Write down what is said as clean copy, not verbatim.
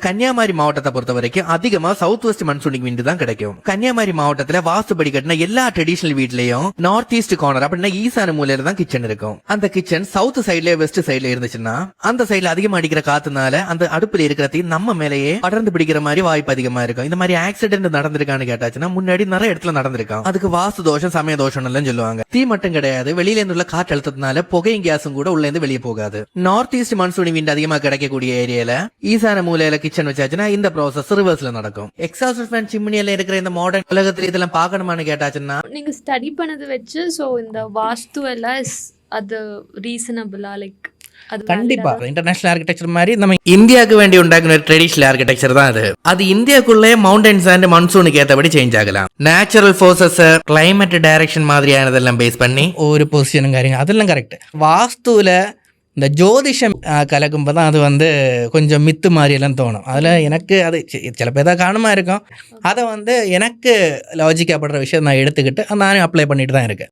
கன்னியாகுமரி மாவட்டத்தை பொறுத்த வரைக்கும் அதிகமா சவுத் வெஸ்ட் மன்சூனிக் விண்டு தான் கிடைக்கும். கன்னியாகுமரி மாவட்டத்துல வாஸ்துபடி கட்டின எல்லா ட்ரெடிஷனல் வீட்லயும் நார்த் ஈஸ்ட் கார்னர் அப்படின்னா ஈசான மூலையில தான் கிச்சன் இருக்கும். அந்த கிச்சன் சவுத் சைட்ல வெஸ்ட் சைட்ல இருந்துச்சுன்னா அந்த சைட்ல அதிகமா அடிக்கிற காத்துனால அந்த அடுப்புல இருக்கிறதையும் நம்ம மேலேயே படர்ந்து பிடிக்கிற மாதிரி வாய்ப்பு அதிகமா இருக்கும். இந்த மாதிரி ஆக்சிடென்ட் நடந்திருக்கான்னு கேட்டாச்சுன்னா முன்னாடி நிறைய இடத்துல நடந்திருக்கும். அதுக்கு வாஸ்து தோஷம் சமய தோஷம் எல்லாம் சொல்லுவாங்க. தீ மட்டும் கிடையாது, வெளியில இருந்து உள்ள காற்று அழுத்தத்தினால புகையும் கேஸும் கூட உள்ள இருந்து வெளியே போகாது. நார்த் ஈஸ்ட் மன்சூனி விண்ட் அதிகமா கிடைக்கக்கூடிய ஏரியால ஈசான மூலையில கிச்சன் வச்சாச்சுன்னா இந்த ப்ராசஸ் ரிவர்ஸ்ல நடக்கும். எக்ஸாஸ்ட் ஃபேன் சிம்னி எல்லாம் இருக்கிற இந்த மாடர்ன் உலகத்துல இதெல்லாம் பார்க்கணுமான்னு கேட்டாச்சுன்னா நீங்க ஸ்டடி பண்ணது வச்சு சோ இந்த வாஸ்து எல்லாம் அது ரீசனபிளா லைக் அது கண்டிப்பா இன்டர்நேஷனல் ஆர்கிடெக்சர் மாதிரி நம்ம இந்தியாவுக்கு வேண்டி உண்டாக்குன ட்ரெடிஷனல் ஆர்கிடெக்சர் தான் அது. அது இந்தியாக்குள்ளே மவுண்டன்ஸ் அண்ட் மன்சூனுக்கு ஏற்றபடி சேஞ்ச் ஆகலாம். நேச்சுரல் ஃபோர்ஸஸ், கிளைமேட் டைரக்ஷன் மாதிரியானதெல்லாம் பேஸ் பண்ணி ஒரு பொசிஷனும் காரியம் அதெல்லாம் கரெக்ட். வாஸ்துல இந்த ஜோதிஷம் கலக்கும்போது தான் அது கொஞ்சம் மித்து மாதிரியெல்லாம் தோணும். அதில் எனக்கு அது சில பேர் தான் காரணமாக இருக்கும். அதை எனக்கு லாஜிக்காக படுற விஷயம் நான் எடுத்துக்கிட்டு நானும் அப்ளை பண்ணிட்டு தான் இருக்கேன்.